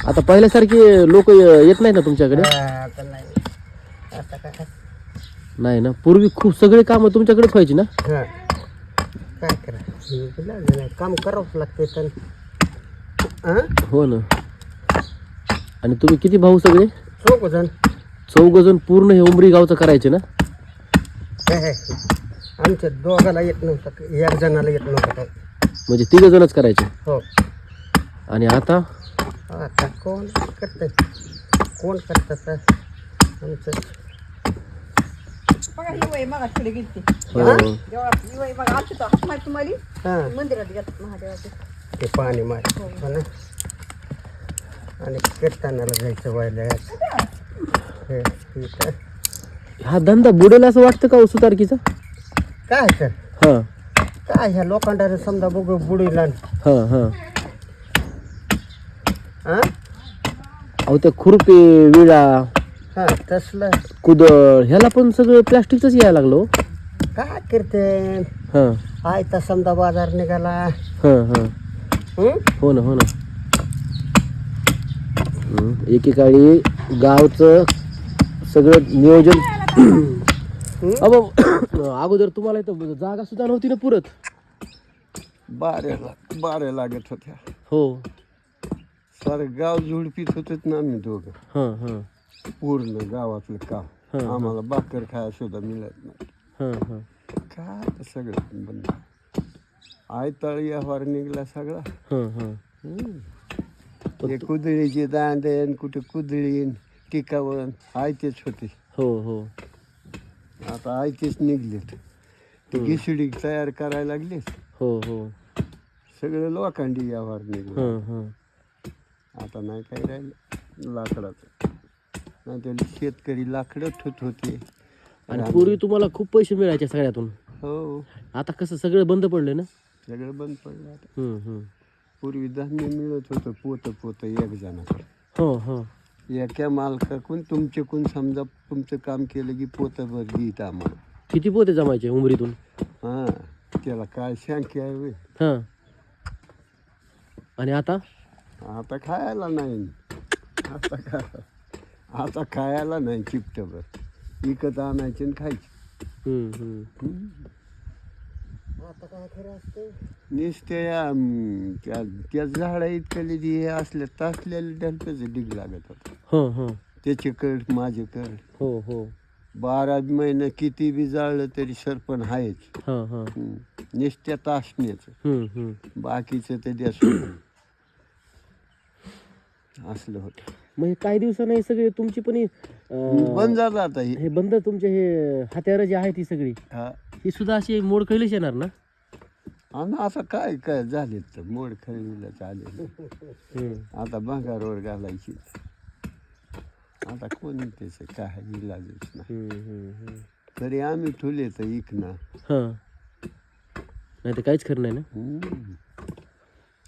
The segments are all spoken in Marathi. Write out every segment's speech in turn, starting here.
आता पहिल्यासारखी लोक येत नाहीत ना तुमच्याकडे? आता नाही, आता काय नाही ना, पूर्वी खूप सगळे कामं तुमच्याकडेच व्हायची ना? हा काय करा, काम करावंच लागते तर. हो ना. आणि तुम्ही किती भाऊ सगळे? 4 जण. 4 जण पूर्ण हे उमरी गावचं करायचे ना? आमच्या दोघाला येत नव्हतं, 1 जणाला येत नव्हतं काय. म्हणजे 3 जणच करायचे. हो. आणि आता आता कोण करतंय, कोण करतात आमचं. बघा ही वय मग थोडी गेली हो. देवळात ही वय बघा आमची तर माहिती तुम्हाला हां मंदिरात गेलं महादेवाचे. ते पाणी मार हो ना. आणि कीर्तनाला जायचं व्हायला हे इथं. हा धंदा बुडेल असं वाटतं का सुतारकीचा? काय तर हां काय ह्या लोखंडाने समजा बघ बुडीला. हां हां. हां अहो त्या खुरपे, विळा, हां तसलं कुदळ ह्याला पण सगळं प्लास्टिकचंच यायला लागलो. काय करते. हां आहे तर समजा बाजार निघाला. हां हां. हं? हो ना हो ना. एकेकाळी गावचं सगळं नियोजन अगोदर तुम्हाला इथं जागा सुद्धा नव्हती ना पुरत. बाऱ्या लागत होत्या. हो. सारं गाव झुडपीत होत ना आम्ही दोघं. हां हां पूर्ण गावातलं काम. हां, आम्हाला भाकर खायला सुद्धा मिळत नाही. हां हां काय आता सगळं बंद. आयताळी व्यवहार निघला सगळा. हां हां. ते कुदळीचे दांडे कुठे कुदळीन टिकावण आयतेच होते. हो हो. आता आयतेच निघलेत. ते घिसडी तयार करायला लागलेत. हो हो. सगळं लोखंडी व्यवहार निघले. हां हां. आता नाही काही राहिलं लाकडाचं. नाही तर शेतकरी लाकडं ठेवत होते. आणि पूर्वी तुम्हाला खूप पैसे मिळायचे सगळ्यातून. हो आता कसं सगळं बंद पडलं ना? सगळं बंद पडलं आता. पूर्वी धान्य मिळत होतं पोत 1 जणाचं. हो हो. एका मालकाकून तुमच्याकून समजा तुमचं काम केलं की पोतभर देत आम्हाला. किती पोते जमायचे उमरीतून? हां त्याला काय शंका आहे होय. हां. आणि आता आता खायला नाही. आता खायला नाही चिपटभर. विकत आणायचे आणि खायचे. आता काय खरं असते नुसते त्या झाडा इतकं हे असल्या तासलेल्या ढलपचं डिग लागत होतं. हो हो. त्याचे कड माझे कड. हो हो. 12 महिने किती बी जाळलं तरी सरपण आहेच. हां हां. नुसत्या तासण्याचं. बाकीचं ते द्या सोडून. असलं होतं. मग हे काही दिवसांनी हे सगळे तुमची पण बंद झालं आता हे बंद तुमचे हे हत्यारं जी आहेत ही सगळी ही सुद्धा अशी मोडकळीच येणार ना? आणि असं काय काय झाले तर मोड खळीलाच आले. आता भंगारवर घालायची. आता कोणी त्याचं काय इलाजच नाही. तरी आम्ही ठुले तर इकना. हां. नाही तर काहीच खरं नाही ना.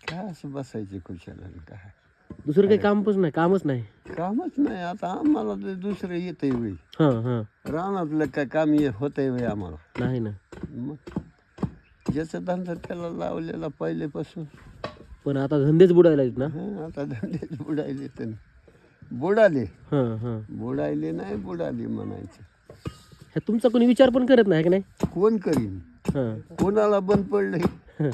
काय असं बसायचे कुशाला काय दुसरं काही कामच नाही. कामच नाही. आता आम्हाला तर दुसरं येतंय वय. हां हां. रानातलं काय काम होतंय वय आम्हाला नाही ना. मग ज्याचा धंदा त्याला लावलेला पहिलेपासून. पण आता धंदेच बुडायला आहेत ना. आता धंदेच बुडायले तर बुडाले. हां हां. बुडायले नाही बुडाले म्हणायचं. हे तुमचा कोणी विचार पण करत नाही की नाही? कोण करीन. हां. कोणाला बंद पडलंय.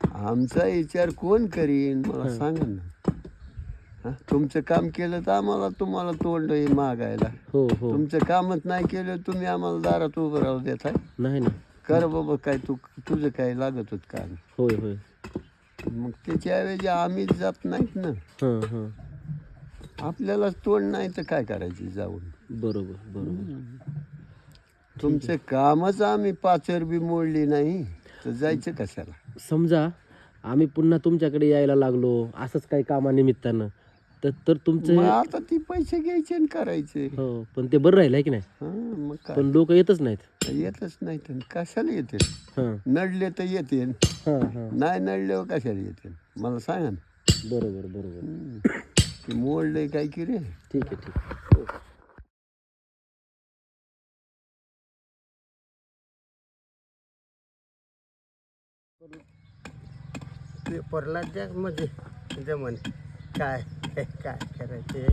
आमचा विचार कोण करीन मला सांगा ना. तुमचं काम केलं तर आम्हाला तुम्हाला तोंड मागायला. हो हो. तुमचं कामच नाही केलं तुम्ही आम्हाला दारात उभं राहू देताय. नाही ना. कर बाबा काय तुझं काय लागत होत का. होय होय. मग त्याच्याऐवजी आम्हीच जात नाहीत ना. आपल्याला तोंड नाही तर काय करायची जाऊन. बरोबर बरोबर. तुमचं कामच आम्ही पाचर बी मोडली नाही तर जायचं कशाला. समजा आम्ही पुन्हा तुमच्याकडे यायला लागलो असंच काही कामानिमित्तानं तर तुमचं मग आता ती पैसे घ्यायचे आणि करायचे. हो. पण ते बरं राहिलं आहे की नाही? मग काय पण लोक येतच नाहीत. येतच नाही तर कशाला येते. हां नडले तर येते. हां हां. नाही नडल्यावर कशाला येते मला सांगा ना. बरोबर बरोबर. ते मोडले काय की रे. ठीक आहे ठीक आहे. पेपरला द्या म्हणजे जमन काय काय करायचे